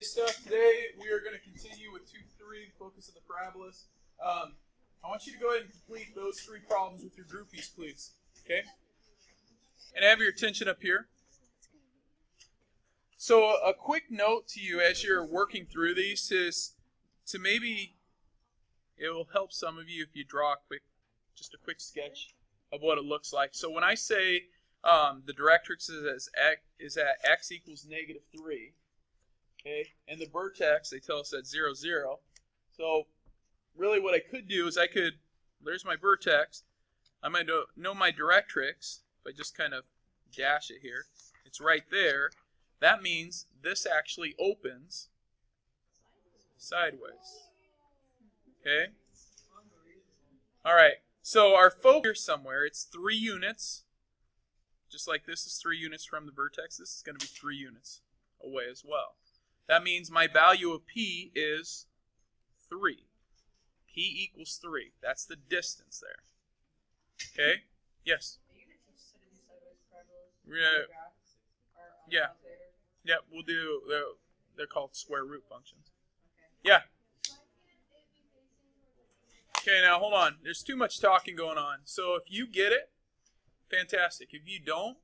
Stuff. Today we are going to continue with 2-3, focus of the parabolas. I want you to go ahead and complete those 3 problems with your groupies, please. Okay? And have your attention up here. So a quick note to you as you're working through these is to maybe, it will help some of you if you draw just a quick sketch of what it looks like. So when I say the directrix is at x equals -3, okay, and the vertex, they tell us at 0, 0. So really what I could do is there's my vertex. I might know my directrix. If I just kind of dash it here, it's right there. That means this actually opens sideways. Okay? All right. So our focus here somewhere, it's 3 units. Just like this is 3 units from the vertex, this is going to be 3 units away as well. That means my value of P is 3. P equals 3. That's the distance there. Okay? Yes? Yeah. Yeah, we'll do, they're called square root functions. Yeah. Okay, now hold on. There's too much talking going on. So if you get it, fantastic. If you don't,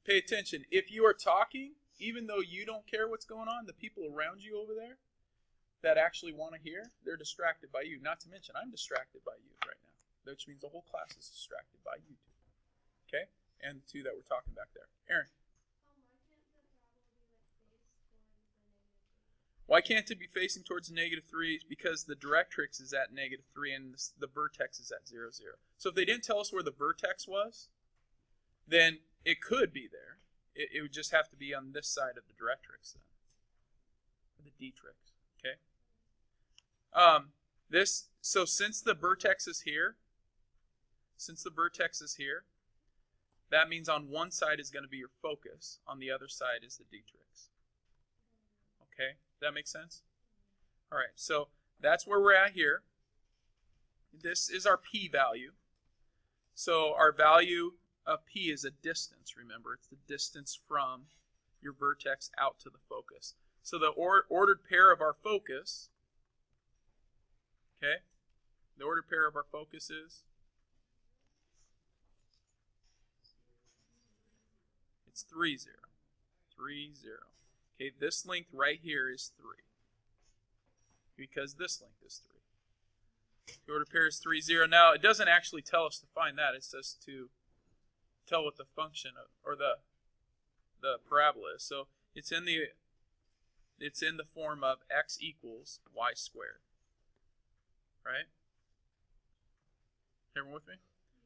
pay attention. If you are talking, even though you don't care what's going on, the people around you over there that actually want to hear, they're distracted by you. Not to mention, I'm distracted by you right now, which means the whole class is distracted by you two. Okay? And the 2 that we're talking back there. Aaron. Why can't it be facing towards -3? Because the directrix is at -3 and the vertex is at 0, 0. So if they didn't tell us where the vertex was, then it could be there. It would just have to be on this side of the directrix then. The D-trix. Okay? So since the vertex is here, that means on one side is going to be your focus. On the other side is the D-trix. Okay? Does that make sense? All right, so that's where we're at here. This is our P value. So our value of P is a distance, remember. It's the distance from your vertex out to the focus. So the ordered pair of our focus, okay, the ordered pair of our focus is, it's 3, 0. 3, 0. Okay, this length right here is 3. Because this length is 3. The ordered pair is 3, 0. Now, it doesn't actually tell us to find that. It says to tell what the function of, or the parabola is. So it's in the form of x equals y squared. Right? Everyone with me?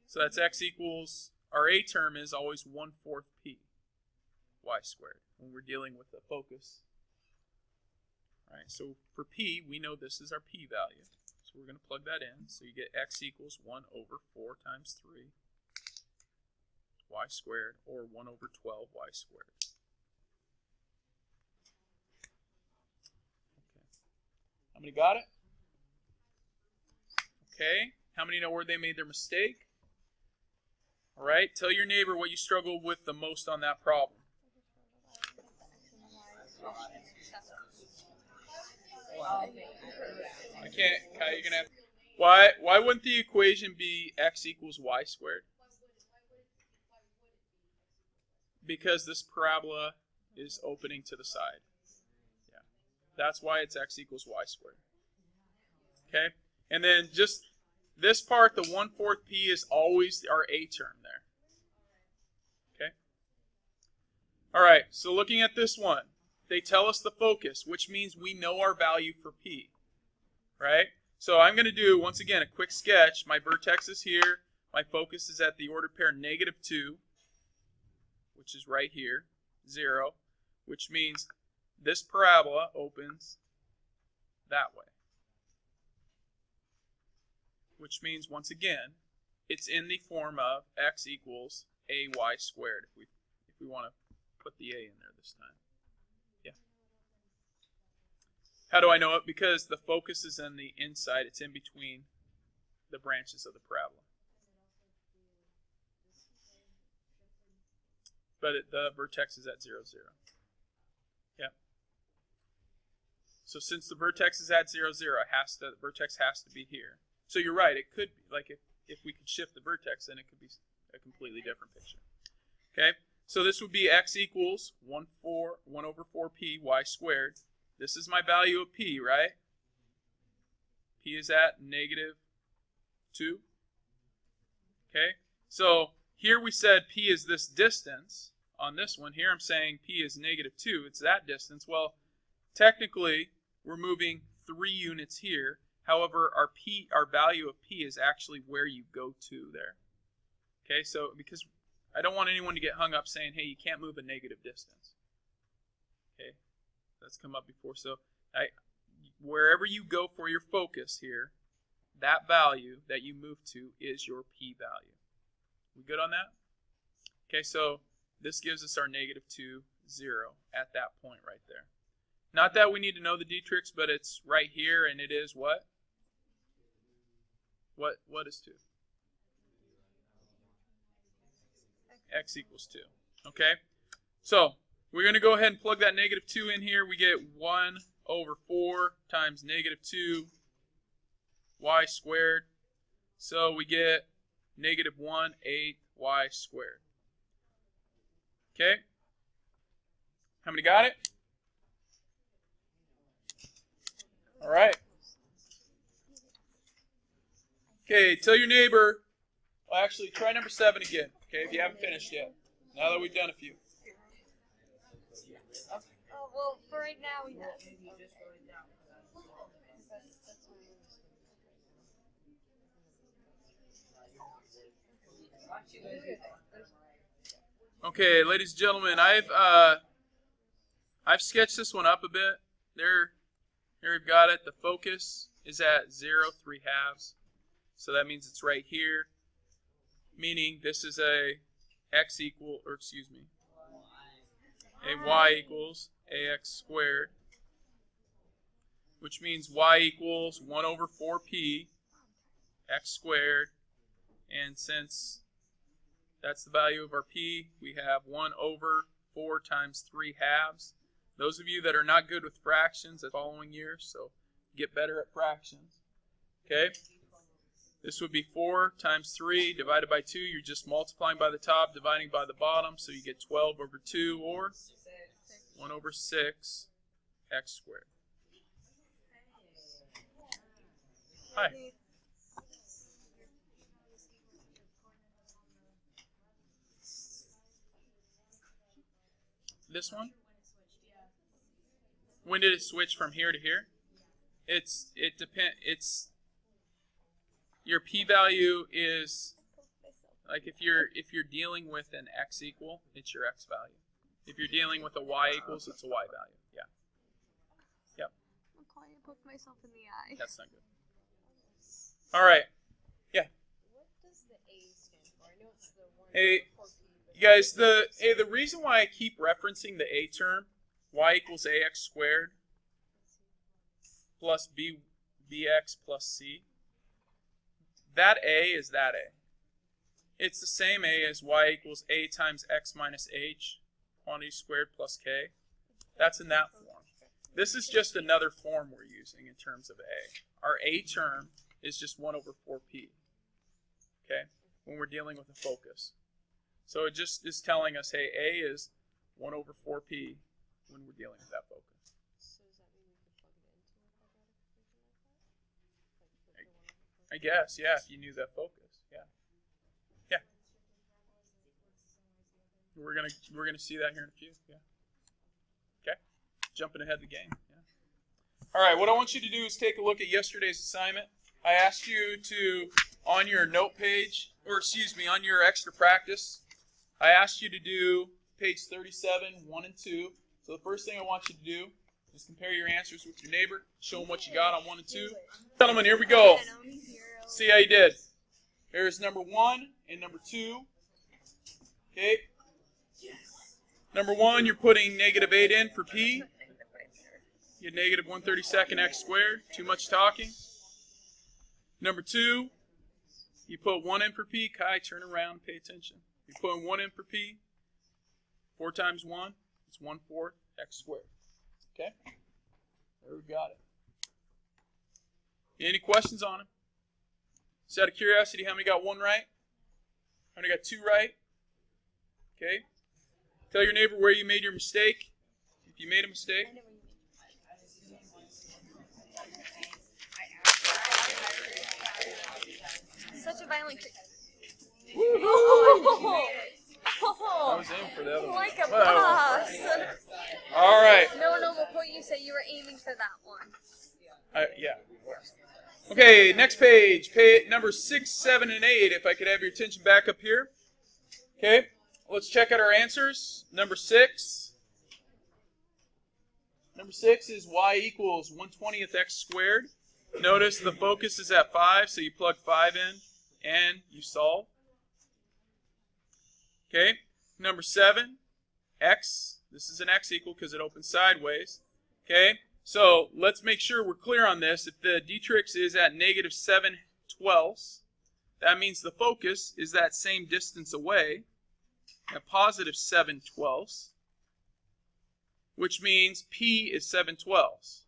So that's x equals, our A term is always 1/4 P y squared when we're dealing with the focus. All right, so for P, we know this is our P value. So we're going to plug that in. So you get x equals 1/4 times 3 y squared, or 1/12 y squared. Okay. How many got it? Okay. How many know where they made their mistake? All right. Tell your neighbor what you struggled with the most on that problem. I can't, Kai, you're going to have, why wouldn't the equation be x equals y squared? Because this parabola is opening to the side. Yeah. That's why it's x equals y squared. Okay? And then just this part, the 1/4 P is always our A term there. Okay? All right, so looking at this one, they tell us the focus, which means we know our value for P. Right? So I'm going to do, once again, a quick sketch. My vertex is here. My focus is at the ordered pair -2, which is right here, 0, which means this parabola opens that way. Which means, once again, it's in the form of x equals ay squared, if we want to put the a in there this time. Yeah. How do I know it? Because the focus is on the inside. It's in between the branches of the parabola. But the vertex is at 0, 0. Yeah. So since the vertex is at 0, 0, the vertex has to be here. So you're right, it could be, like if we could shift the vertex, then it could be a completely different picture. Okay, so this would be x equals 1 over 4p y squared. This is my value of p, right? P is at -2. Okay, so here we said p is this distance on this one. Here I'm saying p is -2. It's that distance. Well, technically, we're moving 3 units here. However, our value of p is actually where you go to there. Okay, so because I don't want anyone to get hung up saying, hey, you can't move a negative distance. Okay, that's come up before. So wherever you go for your focus here, that value that you move to is your p value. We good on that? Okay, so this gives us our -2, 0 at that point right there. Not that we need to know the d-tricks, but it's right here, and it is what? What is 2? X equals 2. Okay? So we're going to go ahead and plug that -2 in here. We get 1 over 4 times -2 y squared. So we get -1/8 y squared. Okay? How many got it? All right. Okay, tell your neighbor. Well, actually, try number 7 again. Okay, if you haven't finished yet. Now that we've done a few. Well, for right now, we have. Okay, ladies and gentlemen, I've sketched this one up a bit. Here we've got it. The focus is at 0, 3/2. So that means it's right here. Meaning this is a y equals ax squared, which means y equals 1 over 4p x squared, and since that's the value of our p, we have 1 over 4 times 3/2. Those of you that are not good with fractions the following year, so get better at fractions. Okay? This would be 4 times 3 divided by 2. You're just multiplying by the top, dividing by the bottom, so you get 12 over 2, or 1 over 6 x squared. Hi. This one? When did it switch from here to here? Your p-value is, like if you're dealing with an x equal, it's your x value. If you're dealing with a y equals, it's a y value. Yeah. Yep. McCoy, I poked myself in the eye. That's not good. All right. Yeah. What does the A stand for? I know it's the one. Hey, you guys, the reason why I keep referencing the a term, y equals ax squared plus bx plus c, that a is that a. It's the same a as y equals a times x minus h, quantity squared plus k. That's in that form. This is just another form we're using in terms of a. Our a term is just 1 over 4p, okay, when we're dealing with a focus. So it just is telling us, hey, a is 1 over 4p when we're dealing with that focus. So does that mean we could plug it into a quadratic equation like that? I guess, yeah, if you knew that focus, yeah. Yeah. We're gonna see that here in a few, yeah. Okay, jumping ahead of the game, yeah. All right, what I want you to do is take a look at yesterday's assignment. I asked you to, on your note page, or excuse me, on your extra practice, I asked you to do page 37, 1 and 2. So the first thing I want you to do is compare your answers with your neighbor. Show them what you got on 1 and 2. Gentlemen, here we go. See how you did. Here's number 1 and number 2. Okay. Number 1, you're putting -8 in for p. You get -1/32 x squared. Too much talking. Number 2, you put 1 in for p. Kai, turn around and pay attention. You're putting 1 in for p. 4 times 1 is 1/4 x squared. Okay? There we got it. Any questions on them? Just out of curiosity, how many got one right? How many got two right? Okay. Tell your neighbor where you made your mistake, if you made a mistake. Such a violent kick. Woo-hoo! I was aiming for the other one. Like a Well, boss. all right. No, McCoy, you said you were aiming for that one. Yeah. Okay, next page. Page number 6, 7, and 8. If I could have your attention back up here. Okay, let's check out our answers. Number 6. Number 6 is y equals 1/20th x squared. Notice the focus is at 5, so you plug 5 in and you solve. Okay, number 7, x. This is an x equal because it opens sideways. Okay, so let's make sure we're clear on this. If the dtrix is at -7/12, that means the focus is that same distance away, at +7/12, which means p is 7/12.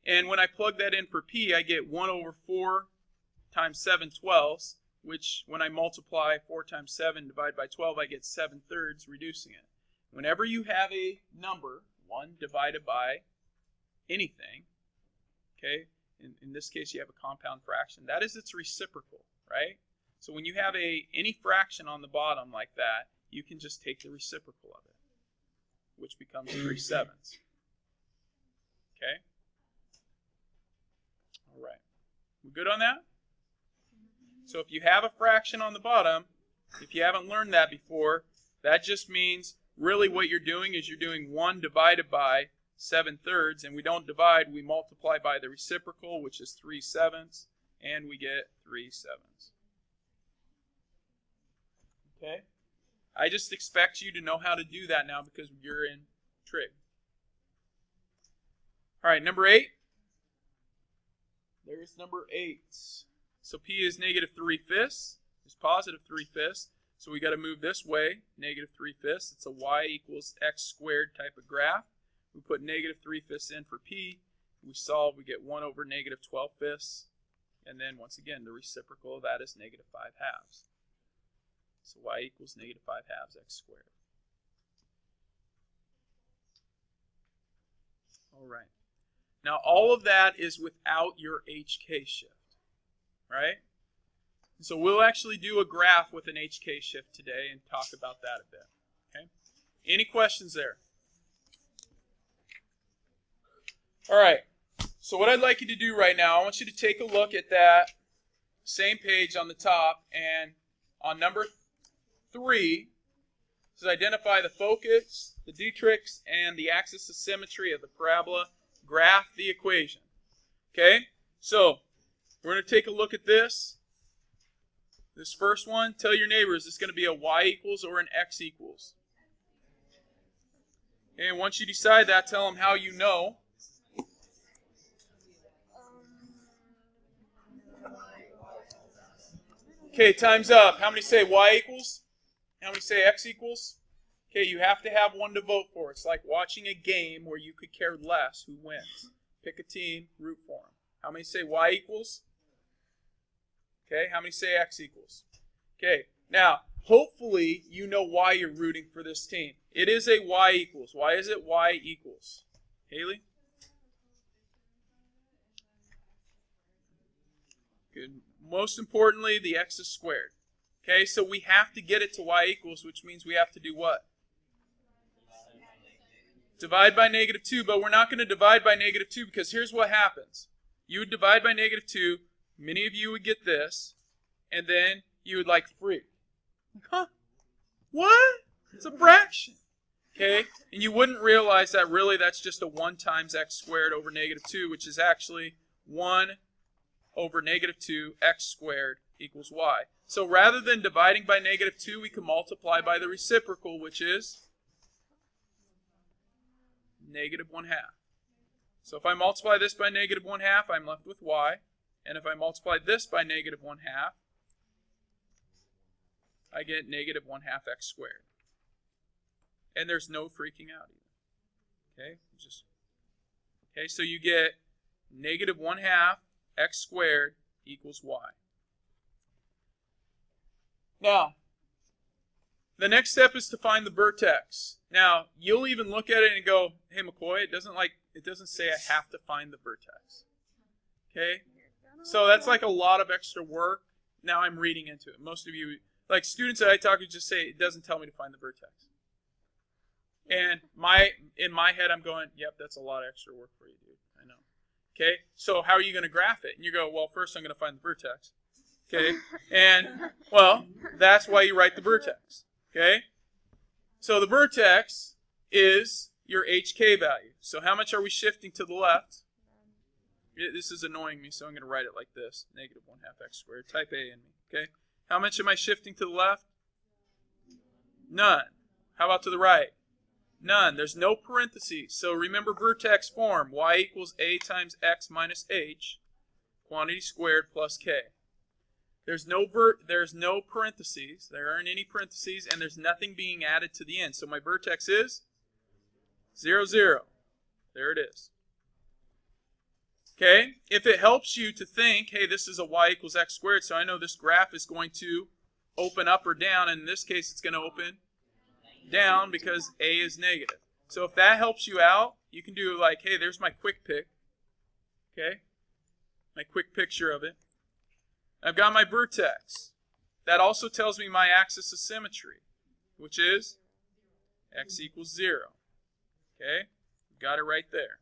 And when I plug that in for p, I get 1/4 times 7/12, which when I multiply 4 times 7 divided by 12, I get 7/3, reducing it. Whenever you have a number, 1 divided by anything, okay, in this case you have a compound fraction, that is its reciprocal, right? So when you have any fraction on the bottom like that, you can just take the reciprocal of it, which becomes 3/7. Okay? All right. We good on that? So if you have a fraction on the bottom, if you haven't learned that before, that just means really what you're doing is you're doing 1 divided by 7/3, and we don't divide, we multiply by the reciprocal, which is 3/7, and we get 3/7. Okay? I just expect you to know how to do that now because you're in trig. All right, number 8. There's number 8. So p is -3/5, is +3/5. So we got to move this way, -3/5. It's a y equals x squared type of graph. We put -3/5 in for p. We solve, we get 1/-12/5. And then once again, the reciprocal of that is -5/2. So y equals -5/2 x squared. All right. Now all of that is without your HK shift, right? And so we'll actually do a graph with an HK shift today and talk about that a bit. Okay? Any questions there? All right. So what I'd like you to do right now, I want you to take a look at that same page on the top, and on number 3, this is identify the focus, the dtrix, and the axis of symmetry of the parabola. Graph the equation. Okay? So we're going to take a look at this. This first one, tell your neighbor, is this going to be a y equals or an x equals? Okay, and once you decide that, tell them how you know. Okay, time's up. How many say y equals? How many say x equals? Okay, you have to have one to vote for. It's like watching a game where you could care less who wins. Pick a team, root for them. How many say y equals? Okay, how many say x equals? Okay, now, hopefully you know why you're rooting for this team. It is a y equals. Why is it y equals? Haley? Good. Most importantly, the x is squared. Okay, so we have to get it to y equals, which means we have to do what? Divide by -2, but we're not going to divide by -2 because here's what happens. You would divide by -2, many of you would get this, and then you would like freak. Huh? What? It's a fraction. Okay, and you wouldn't realize that really that's just a 1 times x squared over -2, which is actually 1 over -2 x squared equals y. So rather than dividing by -2, we can multiply by the reciprocal, which is -1/2. So if I multiply this by -1/2, I'm left with y. And if I multiply this by -1/2, I get -1/2 x squared. And there's no freaking out either. Okay? Just Okay, so you get negative 1/2 x squared equals y. Now, the next step is to find the vertex. Now, you'll even look at it and go, hey, McCoy, it doesn't say I have to find the vertex. Okay? So that's like a lot of extra work. Now I'm reading into it. Most of you, like students that I talk to, just say, it doesn't tell me to find the vertex. And in my head, I'm going, yep, that's a lot of extra work for you, dude. I know. Okay? So how are you going to graph it? And you go, well, first I'm going to find the vertex. Okay? And, well, that's why you write the vertex. Okay? So the vertex is your HK value. So how much are we shifting to the left? This is annoying me, so I'm going to write it like this. Negative 1/2 x squared. Type A in me. Okay? How much am I shifting to the left? None. How about to the right? None. There's no parentheses. So remember vertex form. Y equals A times X minus H. Quantity squared plus K. There's no parentheses. There aren't any parentheses, and there's nothing being added to the end. So my vertex is 0, 0. There it is. Okay? If it helps you to think, hey, this is a y equals x squared, so I know this graph is going to open up or down, and in this case it's going to open down because A is negative. So if that helps you out, you can do like, hey, there's my quick pick. Okay? My quick picture of it. I've got my vertex. That also tells me my axis of symmetry, which is x equals 0. Okay? Got it right there.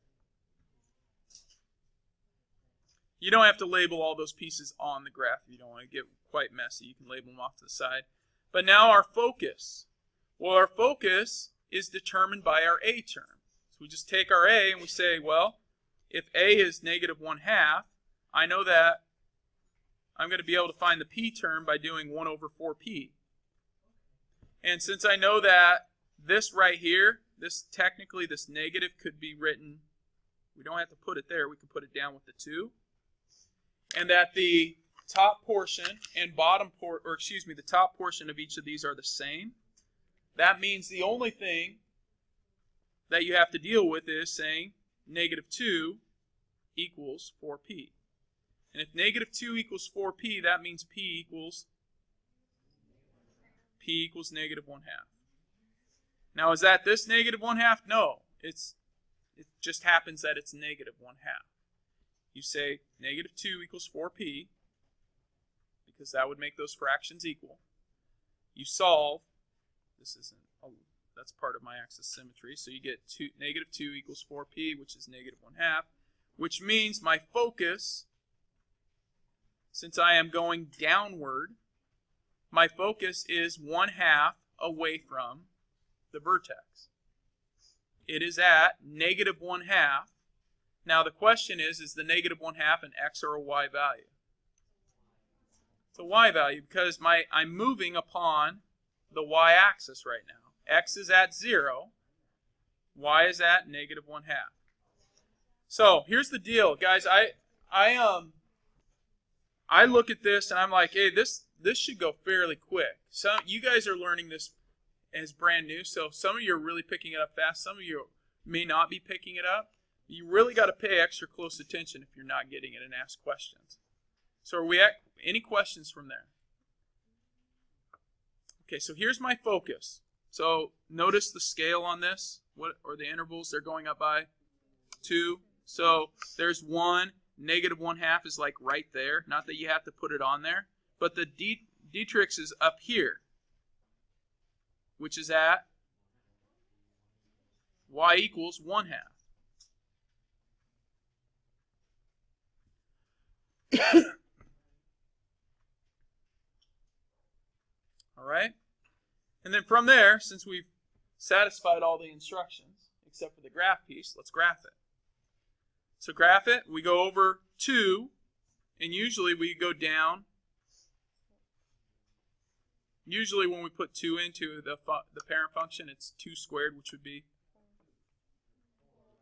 You don't have to label all those pieces on the graph if you don't want to get quite messy. You can label them off to the side. But now our focus. Well, our focus is determined by our A term. So we just take our A and we say, well, if A is negative 1/2, I know that I'm going to be able to find the P term by doing 1 over 4P. And since I know that this right here, technically this negative could be written, we don't have to put it there, we can put it down with the 2. And that the top portion and the top portion of each of these are the same. That means the only thing that you have to deal with is saying negative 2 equals 4P. And if negative 2 equals 4P, that means P equals negative 1/2. Now, is that this negative 1/2? No. It just happens that it's negative 1/2. You say negative 2 equals 4P, because that would make those fractions equal. You solve. That's part of my axis symmetry. So you get negative 2 equals 4P, which is negative 1/2, which means my focus, since I am going downward, my focus is 1/2 away from the vertex. It is at negative 1/2. Now the question is the negative 1/2 an x or a y value? It's a y value because I'm moving upon the y-axis right now. X is at 0. Y is at negative 1/2. So here's the deal, guys. I look at this and I'm like, hey, this should go fairly quick. So you guys are learning this as brand new, so some of you are really picking it up fast. Some of you may not be picking it up. You really got to pay extra close attention if you're not getting it and ask questions. So are we at any questions from there? Okay, so here's my focus. So notice the scale on this. What are the intervals? They're going up by 2. So there's 1. Negative 1/2 is like right there. Not that you have to put it on there. But the Dietrich's is up here, which is at y equals 1/2. All right? And then from there, since we've satisfied all the instructions, except for the graph piece, let's graph it. So graph it, we go over 2, and usually we go down. Usually when we put 2 into the parent function, it's 2 squared, which would be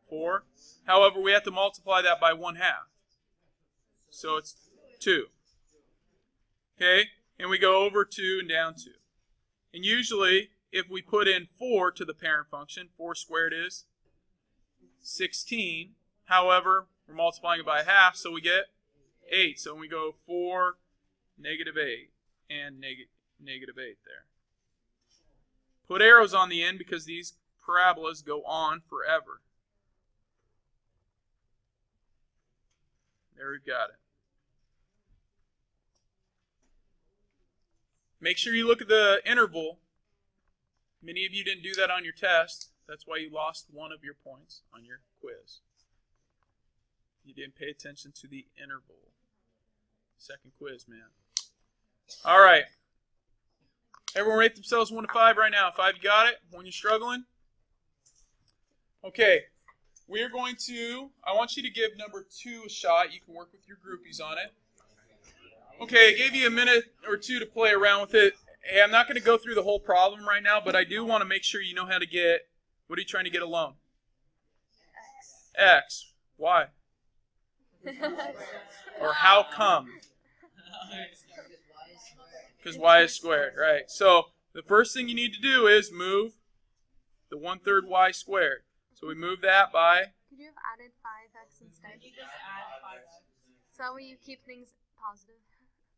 4. However, we have to multiply that by 1/2. So it's 2. Okay? And we go over 2 and down 2. And usually, if we put in 4 to the parent function, 4 squared is 16. However, we're multiplying it by half, so we get 8. So when we go 4, negative 8, and negative 8 there. Put arrows on the end because these parabolas go on forever. There we've got it. Make sure you look at the interval. Many of you didn't do that on your test. That's why you lost one of your points on your quiz. You didn't pay attention to the interval. Second quiz, man. All right. Everyone rate themselves 1 to 5 right now. 5, you got it? When you're struggling? Okay. We're going to, I want you to give number 2 a shot. You can work with your groupies on it. Okay, I gave you a minute or two to play around with it. Hey, I'm not going to go through the whole problem right now, but I do want to make sure you know how to get, what are you trying to get alone? X. Why? Or how come? Because y is squared, right? So the first thing you need to do is move the 1/3 y squared. So we move that by? Could you have added 5x instead? You just add 5x. So that way you keep things positive.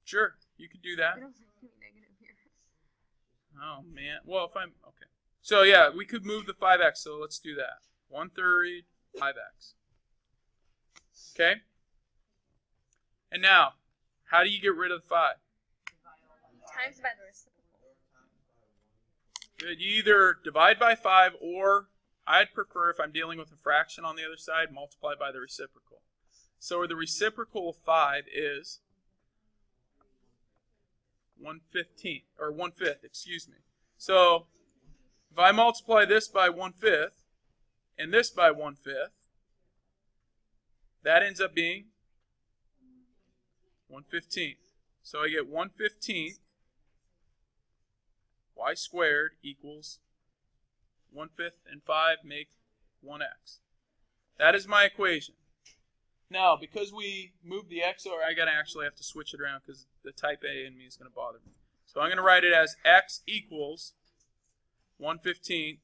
Sure, you could do that. I don't think you be negative here. Oh, man. Well, if I'm, okay. So, yeah, we could move the 5x, so let's do that. 1/3, 5x. Okay? And now, how do you get rid of the 5? Times by the reciprocal. Good. You either divide by 5 or, I'd prefer, if I'm dealing with a fraction on the other side, multiply by the reciprocal. So the reciprocal of 5 is 1/15, or 1/5, excuse me. So if I multiply this by 1/5 and this by 1/5, that ends up being 1/15. So I get 1/15 y squared equals 1/5 and 5 make 1x. That is my equation. Now, because we moved the x over, I gotta actually have to switch it around because the type A in me is going to bother me. So I'm going to write it as x equals 1/15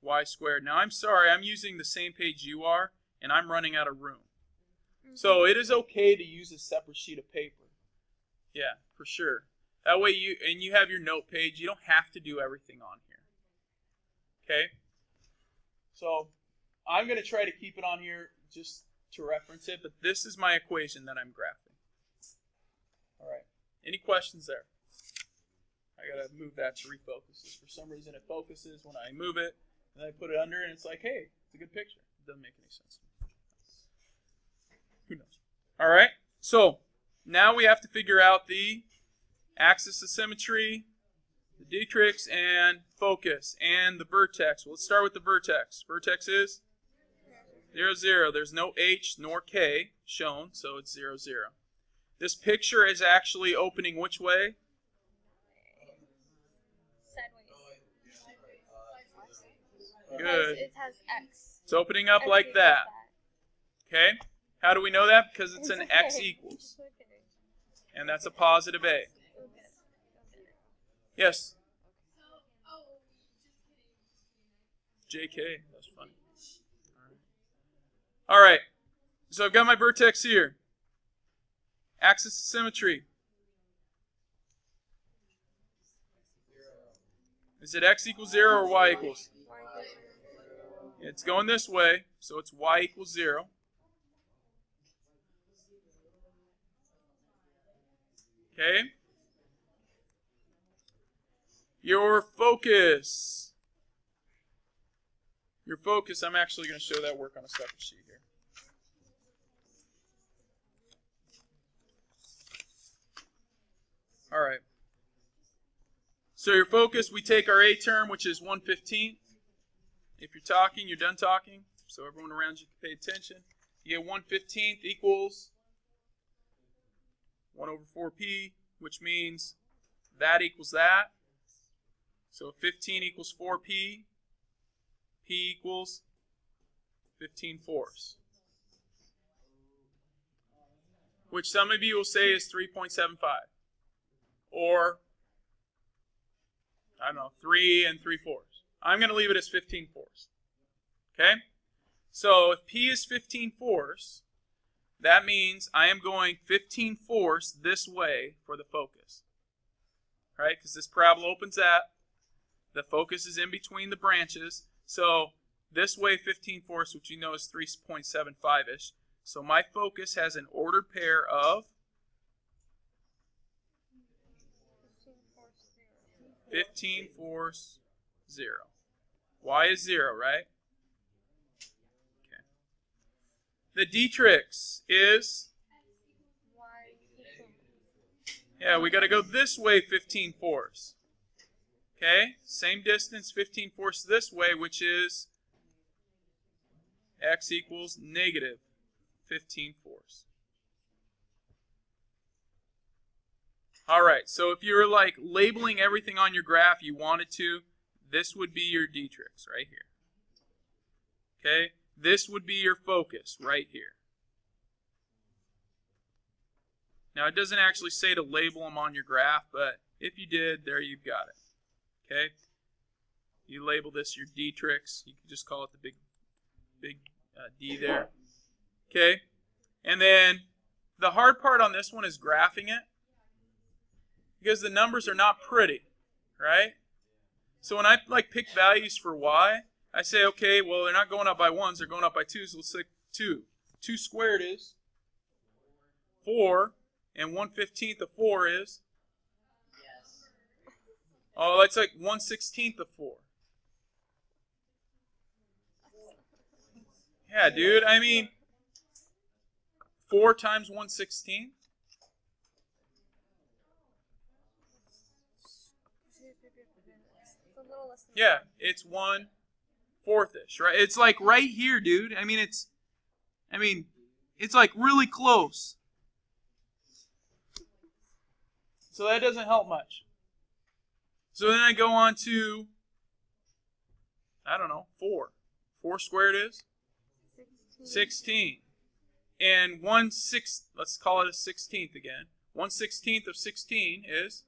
y squared. Now, I'm sorry, I'm using the same page you are, and I'm running out of room. So it is okay to use a separate sheet of paper. Yeah, for sure. That way you have your note page. You don't have to do everything on here. Okay? So I'm going to try to keep it on here just to reference it, but this is my equation that I'm graphing. All right. Any questions there? I got to move that to refocus this. For some reason it focuses when I move it, and I put it under, and it's like, hey, it's a good picture. It doesn't make any sense. Who knows? All right. So now we have to figure out the axis of symmetry, the matrix, and focus, and the vertex. Well, let's start with the vertex. Vertex is 0, 0. There's no H nor K shown, so it's 0, 0. This picture is actually opening which way? Sideways. Good. It has X. It's opening up like that. Okay? How do we know that? Because it's an X equals. And that's a positive A. Yes? JK. That's funny. All right. So I've got my vertex here. Axis of symmetry. Is it x equals 0 or y equals? It's going this way, so it's y equals 0. Okay? Your focus. Your focus, I'm actually going to show that work on a separate sheet here. All right. So your focus, we take our A term, which is 1/15. If you're talking, you're done talking. So everyone around you can pay attention. You get 1/15 equals 1 over 4p, which means that equals that. So 15 equals 4p. P equals 15/4, which some of you will say is 3.75. Or, I don't know, 3 3/4. I'm going to leave it as 15/4. Okay? So if P is 15 fourths, that means I am going 15 fourths this way for the focus. Right? Because this parabola opens at, the focus is in between the branches. So this way 15 fourths, which you know is 3.75-ish. So my focus has an ordered pair of 15 fourths, 0. Y is 0, right? Okay. The D-trix is, yeah, we got to go this way 15 fourths. Okay, same distance, 15 fourths this way, which is x equals negative 15 fourths. All right, so if you're like labeling everything on your graph you wanted to, this would be your D-trix right here. Okay, this would be your focus right here. Now it doesn't actually say to label them on your graph, but if you did, there you've got it. Okay, you label this your D-trix. You can just call it the big D there. Okay, and then the hard part on this one is graphing it, because the numbers are not pretty, right? So when I like pick values for y, I say, okay, well they're not going up by 1s, they're going up by 2s. So let's say 2. 2 squared is 4, and 1/15 of 4 is. Oh, that's like 1/16 of 4. Yeah, dude. I mean, 4 times 1/16. Yeah, it's 1/4-ish, right? It's like right here, dude. I mean, it's like really close. So that doesn't help much. So then I go on to, I don't know, 4. 4 squared is 16. And 1/6, let's call it a 16th again. 1/16 of 16 is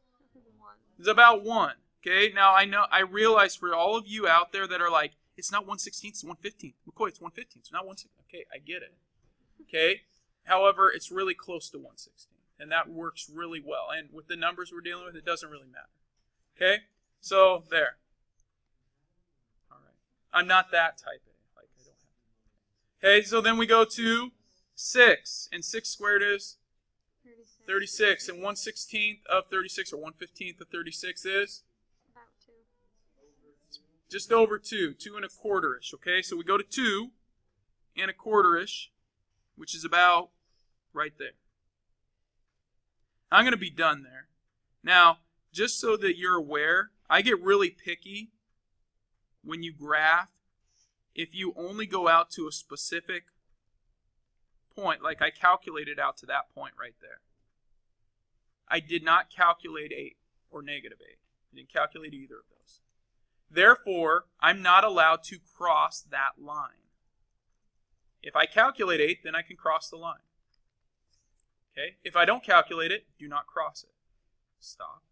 about 1. Okay, now I realize for all of you out there that are like, it's not 1/16, it's 1/15. McCoy, it's 1/15, it's not 1/16. Okay, I get it. Okay, however, it's really close to 1/16. And that works really well. And with the numbers we're dealing with, it doesn't really matter. Okay? So, there. All right. I'm not that type A. Like, I don't have. Okay, so then we go to 6. And 6 squared is? 36. And 1/16 of 36, or 1/15 of 36 is? About 2. Just over 2. 2 1/4-ish. Okay, so we go to 2 1/4-ish, which is about right there. I'm going to be done there. Now, just so that you're aware, I get really picky when you graph if you only go out to a specific point, like I calculated out to that point right there. I did not calculate 8 or negative 8. I didn't calculate either of those. Therefore, I'm not allowed to cross that line. If I calculate 8, then I can cross the line. Okay? If I don't calculate it, do not cross it. Stop.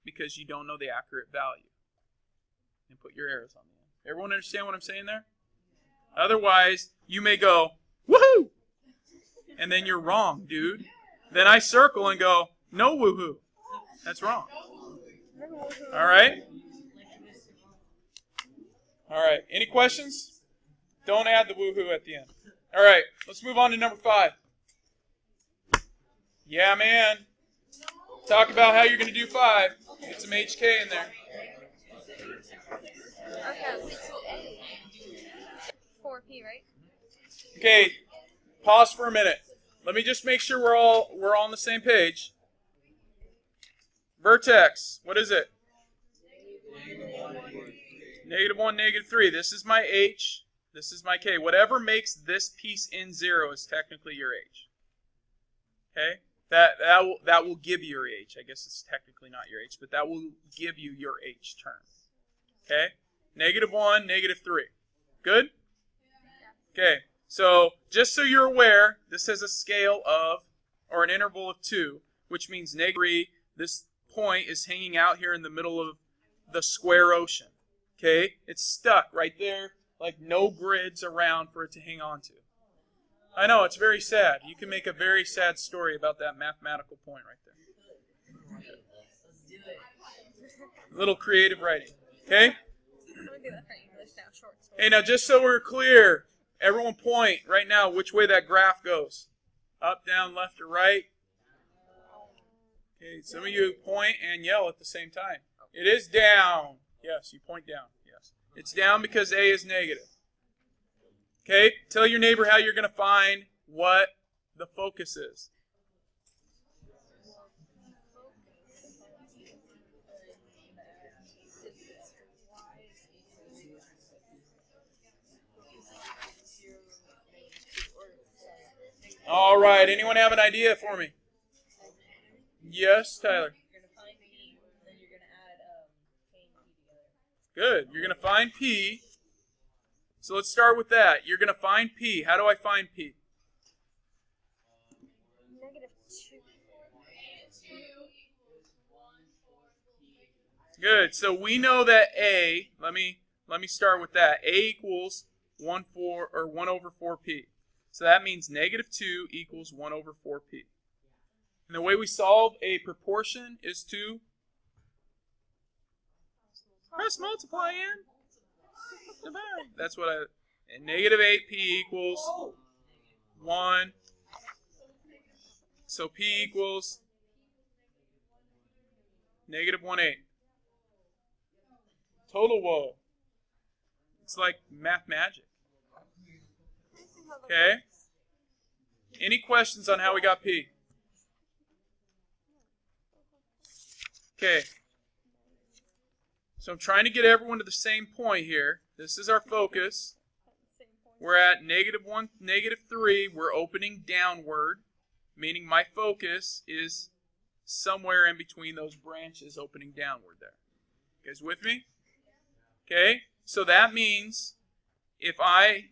Because you don't know the accurate value. And put your arrows on the end. Everyone understand what I'm saying there? Otherwise, you may go, woohoo! And then you're wrong, dude. Then I circle and go, no woohoo. That's wrong. All right? All right. Any questions? Don't add the woohoo at the end. All right. Let's move on to number 5. Yeah, man. Talk about how you're going to do 5. Get some HK in there. Okay. 4P, right? Okay. Pause for a minute. Let me just make sure we're all on the same page. Vertex. What is it? -1, -3. This is my H. This is my K. Whatever makes this piece in 0 is technically your H. Okay? That will give you your H. I guess it's technically not your H, but that will give you your H term. Okay? -1, -3. Good? Okay. So just so you're aware, this has a scale of, or an interval of 2, which means -3. This point is hanging out here in the middle of the square ocean. Okay? It's stuck right there, Like no grids around for it to hang on to. I know, it's very sad. You can make a very sad story about that mathematical point right there. Little creative writing. Okay? I'm gonna do that for English now, short story. Hey, now just so we're clear, everyone point right now which way that graph goes. Up, down, left, or right. Okay, some of you point and yell at the same time. It is down. Yes, you point down. Yes. It's down because A is negative. Okay, tell your neighbor how you're going to find what the focus is. All right, anyone have an idea for me? Yes, Tyler. You're gonna find P, and then you're gonna add K and P together. Good. You're going to find P. So let's start with that. You're going to find P. How do I find P? -2. Good. So we know that A, let me start with that. A equals 1 over 4P. So that means -2 equals 1 over 4P. And the way we solve a proportion is to press multiply and divide. That's what and -8P equals 1. So P equals -1/8. Total woe. It's like math magic. Okay? Any questions on how we got P? Okay. So I'm trying to get everyone to the same point here. This is our focus. We're at -1, -3. We're opening downward, meaning my focus is somewhere in between those branches opening downward there. You guys with me? Okay? So that means if I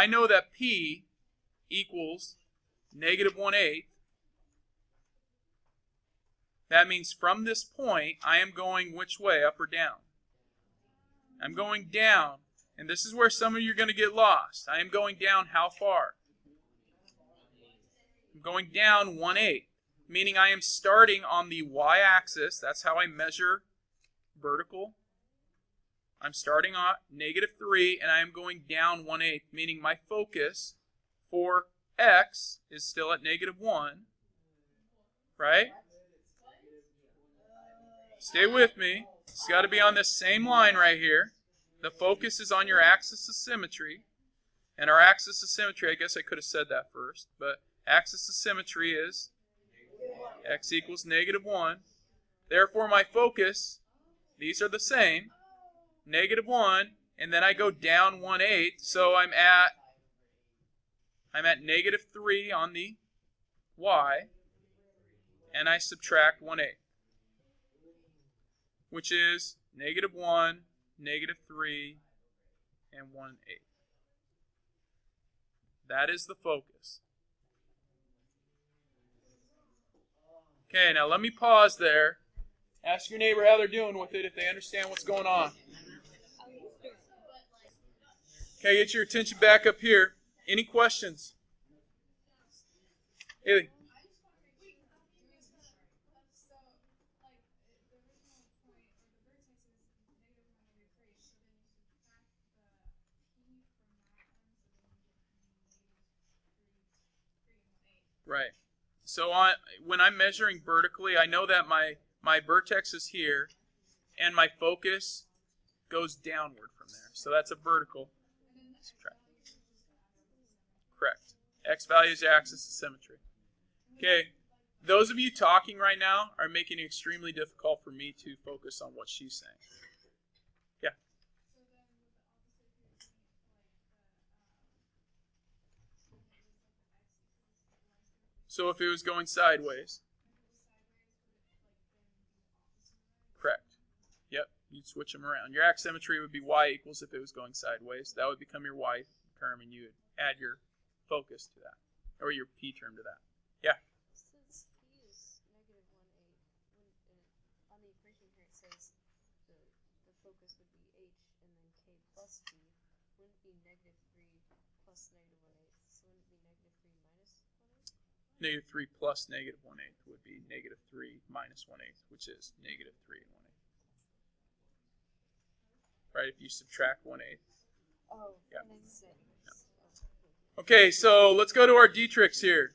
know that P equals -1/8, that means from this point, I am going which way, up or down? I'm going down. And this is where some of you are going to get lost. I am going down how far? I'm going down 1/8, meaning I am starting on the y-axis. That's how I measure vertical. I'm starting on -3, and I am going down 1/8, meaning my focus for x is still at -1, right? Stay with me. It's got to be on this same line right here. The focus is on your axis of symmetry. And our axis of symmetry, I guess I could have said that first, but axis of symmetry is x equals -1. Therefore, my focus, these are the same, -1, and then I go down 1/8, so I'm at -3 on the y, and I subtract 1/8, which is -1, -3, and 1/8. That is the focus. Okay, now let me pause there. Ask your neighbor how they're doing with it, if they understand what's going on. Okay, get your attention back up here. Any questions? Haley. Right. So when I'm measuring vertically, I know that my vertex is here, and my focus goes downward from there. So that's a vertical. Subtract. Correct. X value is the axis of symmetry. Okay. Those of you talking right now are making it extremely difficult for me to focus on what she's saying. Yeah. So if it was going sideways. Correct. Yep, you'd switch them around. Your axis symmetry would be y equals if it was going sideways. That would become your y term, and you would add your focus to that, or your p term to that. Yeah? Since P is -1/8, on the equation here it says the focus would be H and then K plus P. Wouldn't it be plus -1/8. So wouldn't it be -3 minus 1/8? Negative 3 plus -1/8 would be negative 3 minus 1/8, which is negative 3 and 1/8. Right, if you subtract 1/8. Oh, Yeah. and then 6. Okay, so let's go to our D-tricks here.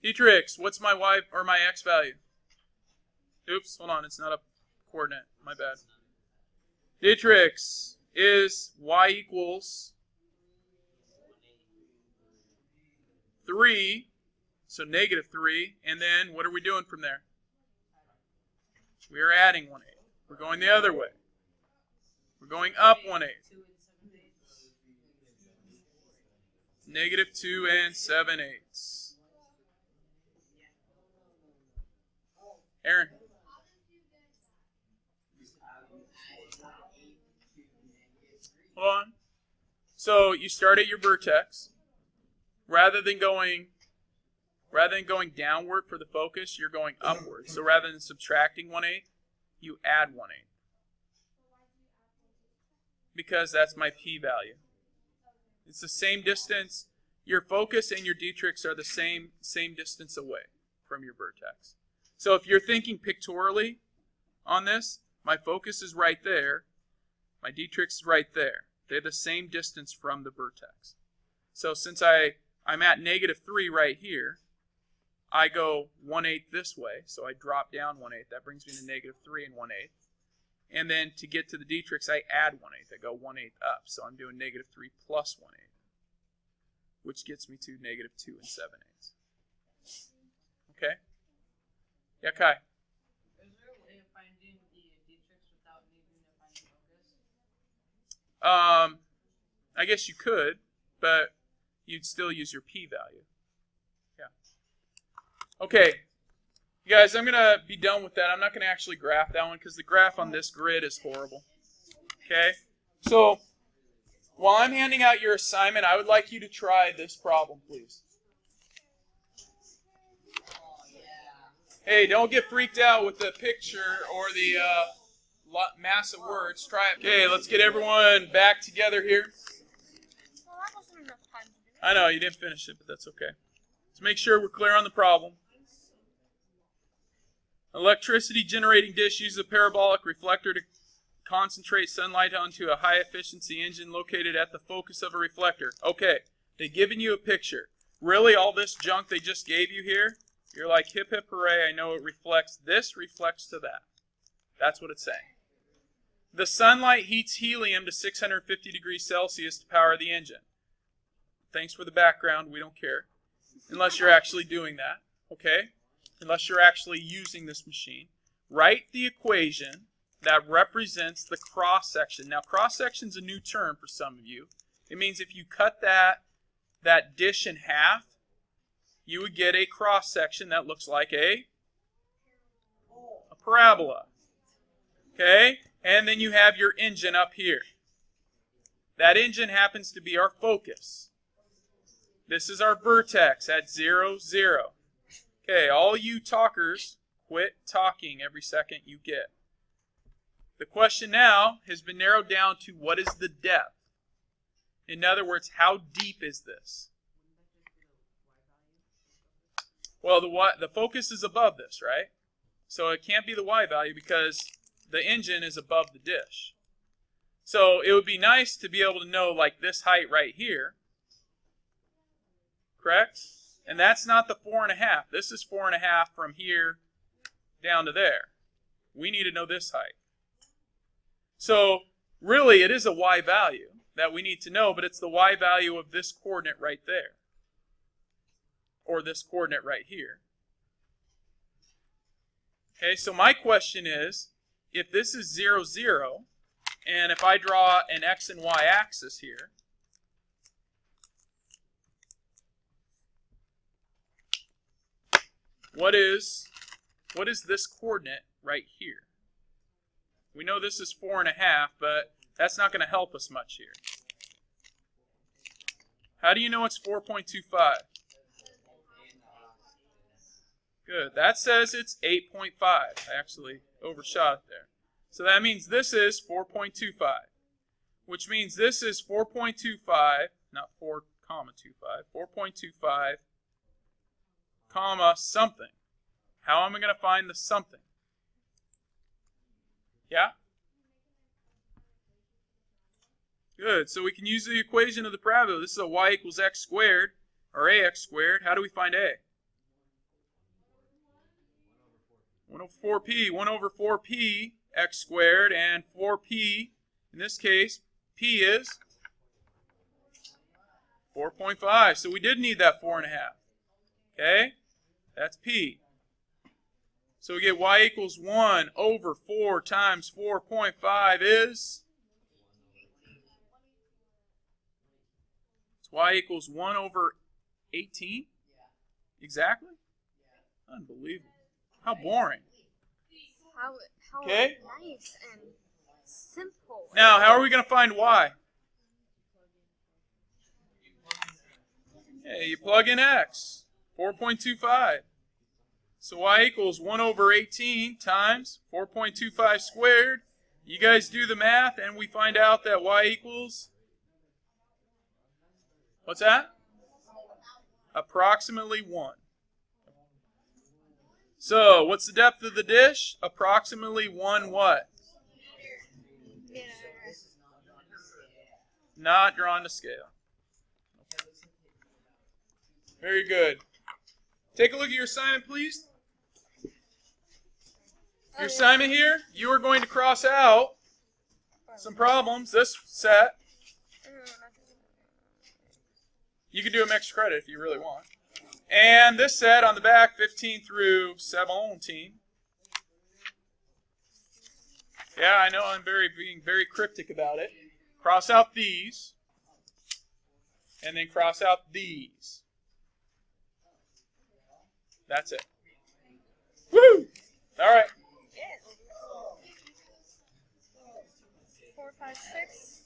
D-tricks, what's my y or my x value? Oops, hold on, it's not a coordinate. My bad. D-tricks is y equals 3, so negative 3, and then what are we doing from there? We are adding 1/8. We're going the other way. We're going up 1/8. Negative 2 and 7/8. Aaron. Hold on. So you start at your vertex. Rather than going downward for the focus, you're going upward. So rather than subtracting 1/8, you add 1/8. Because that's my p-value. It's the same distance. Your focus and your D-tricks are the same distance away from your vertex. So if you're thinking pictorially on this, my focus is right there. My D-tricks is right there. They're the same distance from the vertex. So since I'm at negative 3 right here, I go 1/8 this way. So I drop down 1/8. That brings me to negative 3 and 1/8. And then to get to the D-tricks, I add 1/8. I go 1/8 up. So I'm doing negative 3 plus 1/8, which gets me to negative 2 and 7/8. Okay? Yeah, Kai? Is there a way of finding the D-tricks without needing to find focus? I guess you could, but you'd still use your p-value. Yeah. Okay. You guys, I'm going to be done with that. I'm not going to actually graph that one because the graph on this grid is horrible. Okay? So, while I'm handing out your assignment, I would like you to try this problem, please. Hey, don't get freaked out with the picture or the massive words. Try it. Okay, let's get everyone back together here. Well, that wasn't enough time to do it. I know, you didn't finish it, but that's okay. Let's make sure we're clear on the problem. An electricity generating dish uses a parabolic reflector to concentrate sunlight onto a high efficiency engine located at the focus of a reflector. Okay, they've given you a picture. Really, all this junk they just gave you here, you're like, hip hip hooray, I know it reflects. This reflects to that. That's what it's saying. The sunlight heats helium to 650 degrees Celsius to power the engine. Thanks for the background, we don't care. Unless you're actually doing that, okay? Unless you're actually using this machine. Write the equation that represents the cross-section. Now, cross-section is a new term for some of you. It means if you cut that dish in half, you would get a cross-section that looks like a parabola. Okay? And then you have your engine up here. That engine happens to be our focus. This is our vertex at 0, 0. Okay, all you talkers, quit talking every second you get. The question now has been narrowed down to what is the depth? In other words, how deep is this? Well, the focus is above this, right? So it can't be the y value because the engine is above the dish. So it would be nice to be able to know like this height right here. Correct? And that's not the 4.5. This is 4.5 from here down to there. We need to know this height. So really it is a y value that we need to know, but it's the y value of this coordinate right there. Or this coordinate right here. Okay, so my question is, if this is 0, 0, and if I draw an x and y axis here, what is this coordinate right here? We know this is 4.5, but that's not going to help us much here. How do you know it's 4.25? Good. That says it's 8.5. I actually overshot it there. So that means this is 4.25. which means this is 4.25, not 4.25, 4.25, comma something. How am I going to find the something? Yeah? Good. So we can use the equation of the parabola. This is a y equals x squared, or ax squared. How do we find a? 1 over 4p. 1 over 4p x squared, and 4p, in this case, p is 4.5. So we did need that 4.5. Okay? That's p. So we get y equals 1 over 4 times 4.5 is? It's y equals 1 over 18? Exactly? Unbelievable. How boring. How Okay. nice and simple. Now, how are we going to find y? Yeah, you plug in x, 4.25. So y equals 1 over 18 times 4.25 squared. You guys do the math, and we find out that y equals, what's that? Approximately 1. So, what's the depth of the dish? Approximately 1 what? Not drawn to scale. Very good. Take a look at your assignment, please. Your assignment here, you are going to cross out some problems. This set, you can do them extra credit if you really want. And this set on the back, 15 through 17. Yeah, I know I'm being very cryptic about it. Cross out these, and then cross out these. That's it. Woo! All right. 4, 5, 6.